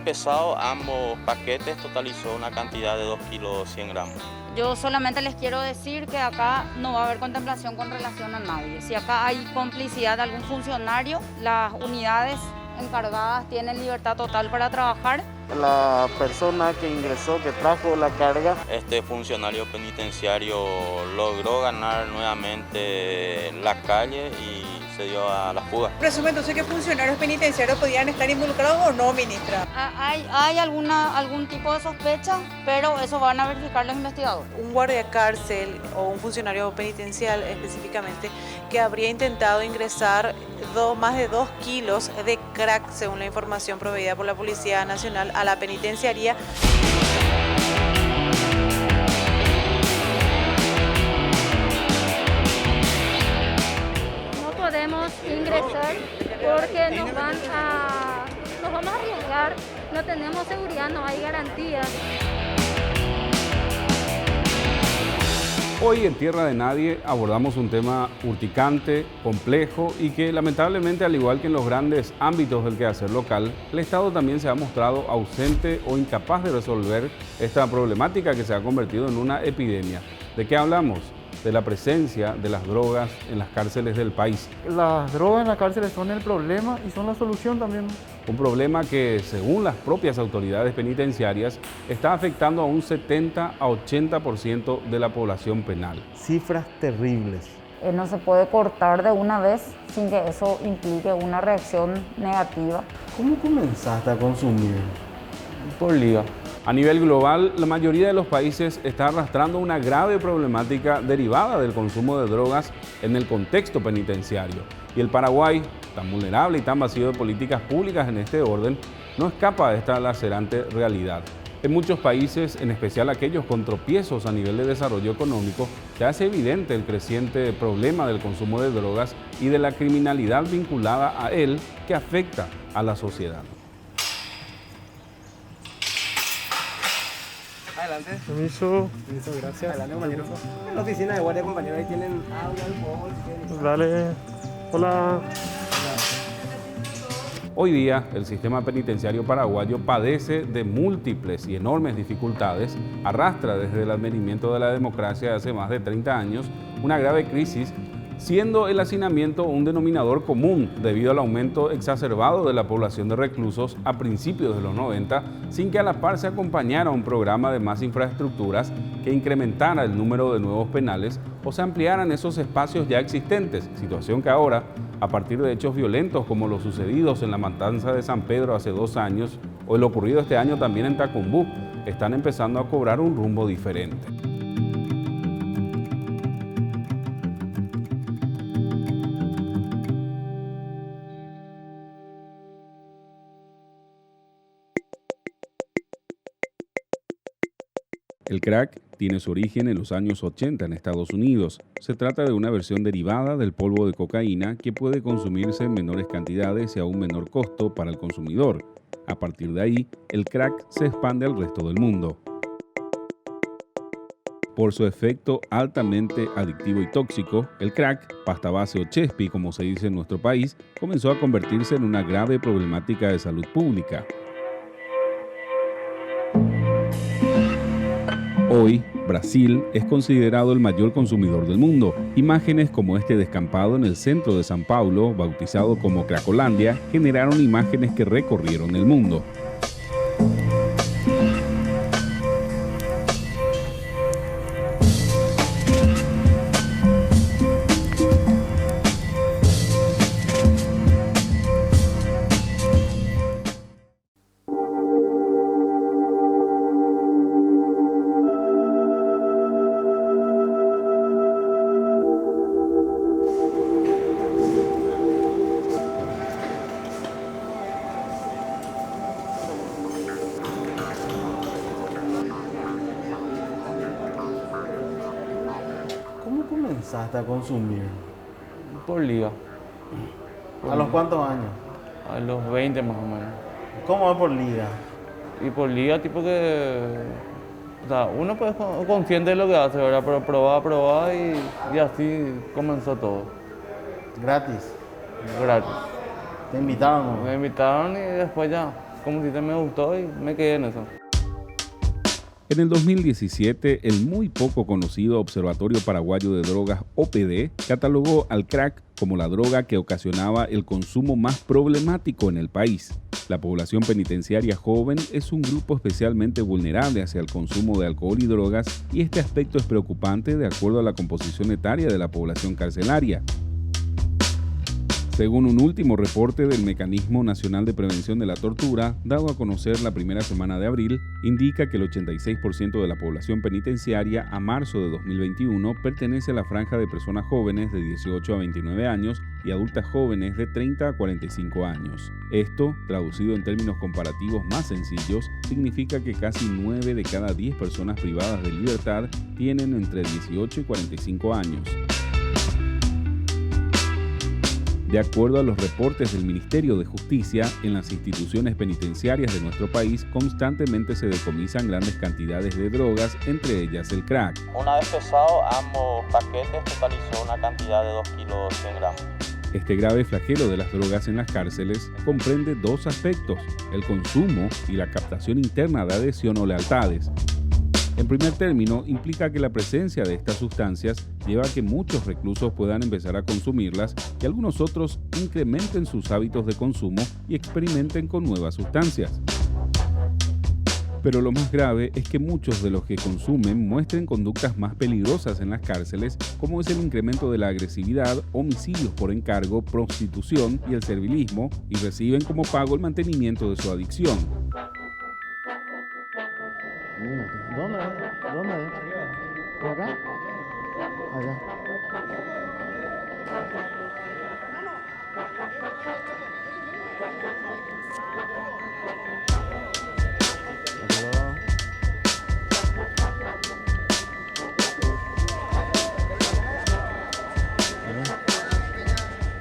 pesado, ambos paquetes totalizó una cantidad de 2 kilos 100 gramos. Yo solamente les quiero decir que acá no va a haber contemplación con relación a nadie. Si acá hay complicidad de algún funcionario, las unidades encargadas tienen libertad total para trabajar. La persona que ingresó, que trajo la carga. Este funcionario penitenciario logró ganar nuevamente la calle y se dio a la fuga. Presume entonces que funcionarios penitenciarios podían estar involucrados o no, ministra. Hay algún tipo de sospecha, pero eso van a verificar los investigadores. Un guardia cárcel o un funcionario penitencial específicamente que habría intentado ingresar más de 2 kilos de crack, según la información proveída por la Policía Nacional, a la penitenciaría. No podemos ingresar porque nos vamos a arriesgar, no tenemos seguridad, no hay garantías. Hoy en Tierra de Nadie abordamos un tema urticante, complejo y que lamentablemente, al igual que en los grandes ámbitos del quehacer local, el Estado también se ha mostrado ausente o incapaz de resolver esta problemática que se ha convertido en una epidemia. ¿De qué hablamos? De la presencia de las drogas en las cárceles del país. Las drogas en las cárceles son el problema y son la solución también. Un problema que, según las propias autoridades penitenciarias, está afectando a un 70 a 80% de la población penal. Cifras terribles. No se puede cortar de una vez sin que eso implique una reacción negativa. ¿Cómo comenzaste a consumir? Por liga. A nivel global, la mayoría de los países está arrastrando una grave problemática derivada del consumo de drogas en el contexto penitenciario. Y el Paraguay, tan vulnerable y tan vacío de políticas públicas en este orden, no escapa de esta lacerante realidad. En muchos países, en especial aquellos con tropiezos a nivel de desarrollo económico, se hace evidente el creciente problema del consumo de drogas y de la criminalidad vinculada a él que afecta a la sociedad. Adelante. Permiso. Permiso, gracias. Adelante, compañero. En la oficina de guardia, compañero, ahí tienen agua, alcohol. Dale. Hola. Hoy día, el sistema penitenciario paraguayo padece de múltiples y enormes dificultades, arrastra desde el advenimiento de la democracia hace más de 30 años una grave crisis, siendo el hacinamiento un denominador común debido al aumento exacerbado de la población de reclusos a principios de los 90, sin que a la par se acompañara un programa de más infraestructuras que incrementara el número de nuevos penales o se ampliaran esos espacios ya existentes, situación que ahora, a partir de hechos violentos como los sucedidos en la matanza de San Pedro hace 2 años o el ocurrido este año también en Tacumbú, están empezando a cobrar un rumbo diferente. El crack tiene su origen en los años 80 en Estados Unidos. Se trata de una versión derivada del polvo de cocaína que puede consumirse en menores cantidades y a un menor costo para el consumidor. A partir de ahí, el crack se expande al resto del mundo. Por su efecto altamente adictivo y tóxico, el crack, pasta base o chespi como se dice en nuestro país, comenzó a convertirse en una grave problemática de salud pública. Hoy, Brasil es considerado el mayor consumidor del mundo. Imágenes como este descampado en el centro de San Paulo, bautizado como Cracolandia, generaron imágenes que recorrieron el mundo. ¿Cómo comenzaste a consumir? Por liga. ¿A los cuántos años? A los 20 más o menos. ¿Cómo es por liga? Y por liga, tipo que... O sea, uno pues consciente de lo que hace, ¿verdad? Pero probar y así comenzó todo. Gratis. Gratis. ¿Te invitaron? Me invitaron y después ya como si me gustó y me quedé en eso. En el 2017, el muy poco conocido Observatorio Paraguayo de Drogas, OPD, catalogó al crack como la droga que ocasionaba el consumo más problemático en el país. La población penitenciaria joven es un grupo especialmente vulnerable hacia el consumo de alcohol y drogas, y este aspecto es preocupante de acuerdo a la composición etaria de la población carcelaria. Según un último reporte del Mecanismo Nacional de Prevención de la Tortura, dado a conocer la primera semana de abril, indica que el 86% de la población penitenciaria a marzo de 2021 pertenece a la franja de personas jóvenes de 18 a 29 años y adultas jóvenes de 30 a 45 años. Esto, traducido en términos comparativos más sencillos, significa que casi 9 de cada 10 personas privadas de libertad tienen entre 18 y 45 años. De acuerdo a los reportes del Ministerio de Justicia, en las instituciones penitenciarias de nuestro país constantemente se decomisan grandes cantidades de drogas, entre ellas el crack. Una vez pesado, ambos paquetes totalizó una cantidad de 2 kilos 100 gramos. Este grave flagelo de las drogas en las cárceles comprende dos aspectos: el consumo y la captación interna de adhesión o lealtades. En primer término, implica que la presencia de estas sustancias lleva a que muchos reclusos puedan empezar a consumirlas y algunos otros incrementen sus hábitos de consumo y experimenten con nuevas sustancias. Pero lo más grave es que muchos de los que consumen muestren conductas más peligrosas en las cárceles, como es el incremento de la agresividad, homicidios por encargo, prostitución y el servilismo, y reciben como pago el mantenimiento de su adicción. ¿Dónde? ¿Por acá? Allá.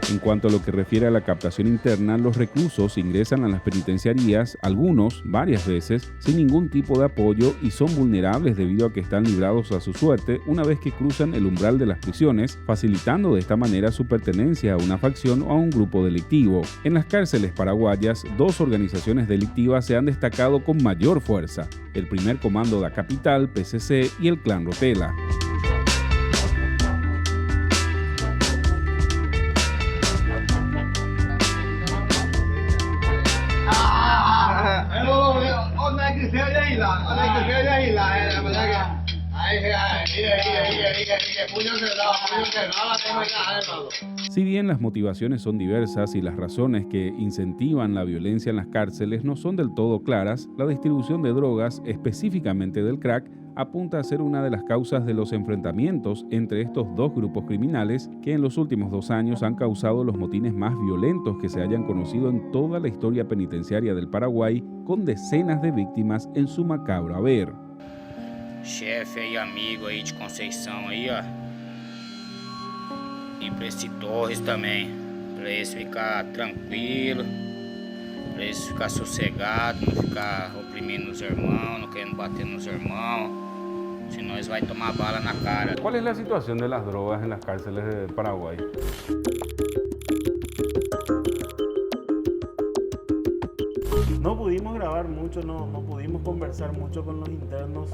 En cuanto a lo que refiere a la captación interna, los reclusos ingresan a las penitenciarías, algunos, varias veces, sin ningún tipo de apoyo y son vulnerables debido a que están librados a su suerte una vez que cruzan el umbral de las prisiones, facilitando de esta manera su pertenencia a una facción o a un grupo delictivo. En las cárceles paraguayas, dos organizaciones delictivas se han destacado con mayor fuerza: el Primer Comando de la Capital, PCC, y el Clan Rotela. Si bien las motivaciones son diversas y las razones que incentivan la violencia en las cárceles no son del todo claras, la distribución de drogas, específicamente del crack, apunta a ser una de las causas de los enfrentamientos entre estos dos grupos criminales que en los últimos 2 años han causado los motines más violentos que se hayan conocido en toda la historia penitenciaria del Paraguay, con decenas de víctimas en su macabro haber. Chefe e amigo aí de Conceição aí, ó. E pra esse Torres também, pra eles ficar tranquilo, pra eles ficar sossegado, não ficar oprimindo os irmãos, não querendo bater nos irmãos, senão eles vai tomar bala na cara. ¿Cuál es la situación de las drogas en las cárceles de Paraguay? No pudimos grabar mucho, no pudimos conversar mucho con los internos.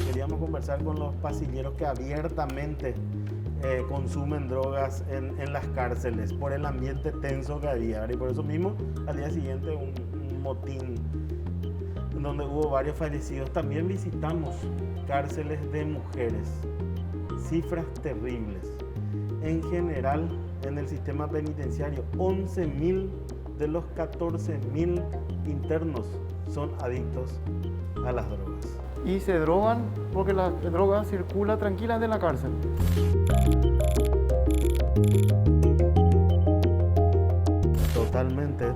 Queríamos conversar con los pasilleros que abiertamente consumen drogas en las cárceles por el ambiente tenso que había, y por eso mismo al día siguiente un motín donde hubo varios fallecidos. También visitamos cárceles de mujeres, cifras terribles. En general, en el sistema penitenciario, 11.000 de los 14.000 internos son adictos a las drogas. Y se drogan porque la droga circula tranquila de la cárcel. Totalmente.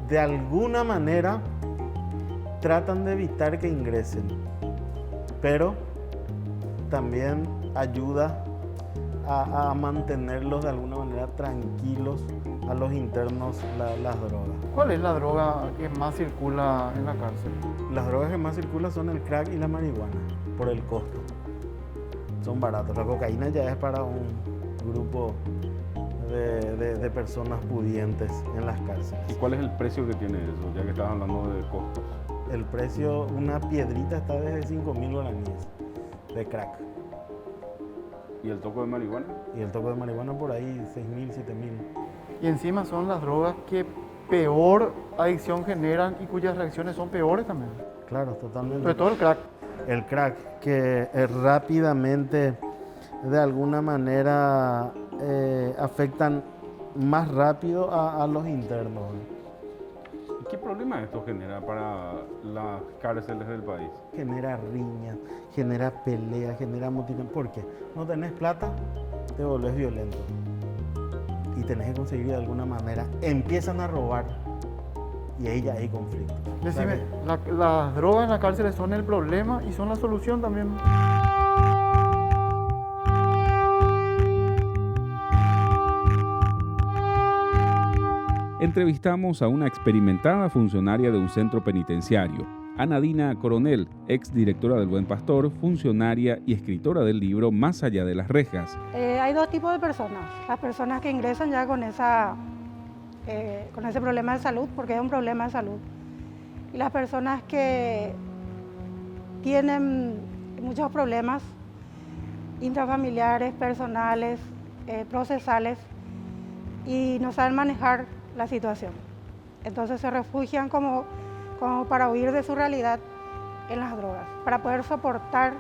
De alguna manera tratan de evitar que ingresen, pero también ayuda a mantenerlos de alguna manera tranquilos a los internos las drogas. ¿Cuál es la droga que más circula en la cárcel? Las drogas que más circulan son el crack y la marihuana, por el costo. Son baratos. La cocaína ya es para un grupo de personas pudientes en las cárceles. ¿Y cuál es el precio que tiene eso, ya que estás hablando de costos? El precio, una piedrita está desde 5.000 guaraníes de crack. ¿Y el toco de marihuana? Y el toco de marihuana por ahí 6.000, 7.000. Y encima son las drogas que peor adicción generan y cuyas reacciones son peores también. Claro, totalmente. Sobre todo el crack. El crack, que rápidamente, de alguna manera, afectan más rápido a los internos. ¿Y qué problema esto genera para las cárceles del país? Genera riña, genera pelea, genera mutilación. ¿Por qué? No tenés plata, te volvés violento. Y tenés que conseguir de alguna manera. Empiezan a robar y ahí ya hay conflicto. Decime, las drogas en las cárceles son el problema y son la solución también. Entrevistamos a una experimentada funcionaria de un centro penitenciario, Ana Dina Coronel, exdirectora del Buen Pastor, funcionaria y escritora del libro Más allá de las rejas. Hay dos tipos de personas. Las personas que ingresan ya con ese problema de salud, porque es un problema de salud. Y las personas que tienen muchos problemas intrafamiliares, personales, procesales, y no saben manejar la situación. Entonces se refugian como para huir de su realidad en las drogas, para poder soportar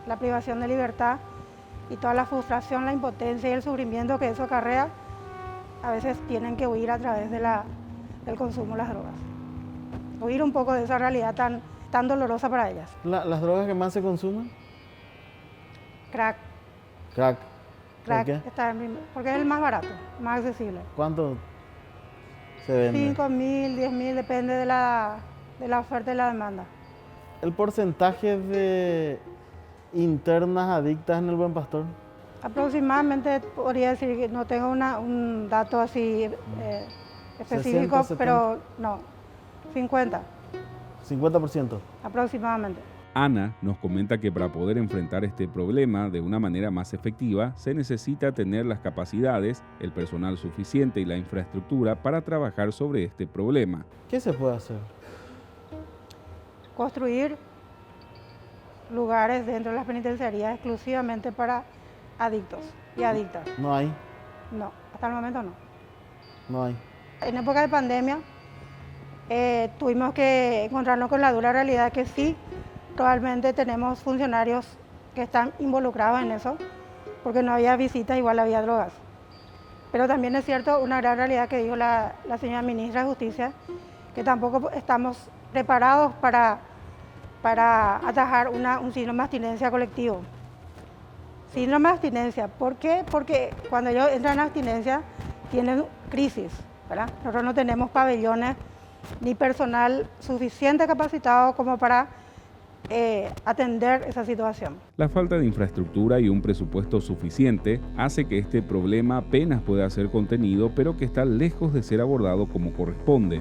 la privación de libertad y toda la frustración, la impotencia y el sufrimiento que eso acarrea. A veces tienen que huir a través del consumo de las drogas. Huir un poco de esa realidad tan dolorosa para ellas. ¿Las drogas que más se consumen? Crack. Crack. Crack ¿Por qué? Porque es el más barato, más accesible. ¿Cuánto se vende? 5.000, 10.000, depende de la oferta y la demanda. ¿El porcentaje de internas adictas en el Buen Pastor? Aproximadamente podría decir que no tengo un dato así específico, 60, 70. pero no, 50. 50%. Aproximadamente. Ana nos comenta que para poder enfrentar este problema de una manera más efectiva se necesita tener las capacidades, el personal suficiente y la infraestructura para trabajar sobre este problema. ¿Qué se puede hacer? Construir lugares dentro de las penitenciarías exclusivamente para adictos y adictas. No hay. No, hasta el momento no. No hay. En época de pandemia tuvimos que encontrarnos con la dura realidad que sí, probablemente tenemos funcionarios que están involucrados en eso, porque no había visitas, igual había drogas. Pero también es cierto una gran realidad que dijo la señora ministra de Justicia, que tampoco estamos preparados para atajar un síndrome de abstinencia colectivo. Síndrome de abstinencia, ¿por qué? Porque cuando ellos entran en abstinencia tienen crisis, ¿verdad? Nosotros no tenemos pabellones ni personal suficiente capacitado como para atender esa situación. La falta de infraestructura y un presupuesto suficiente hace que este problema apenas pueda ser contenido, pero que está lejos de ser abordado como corresponde.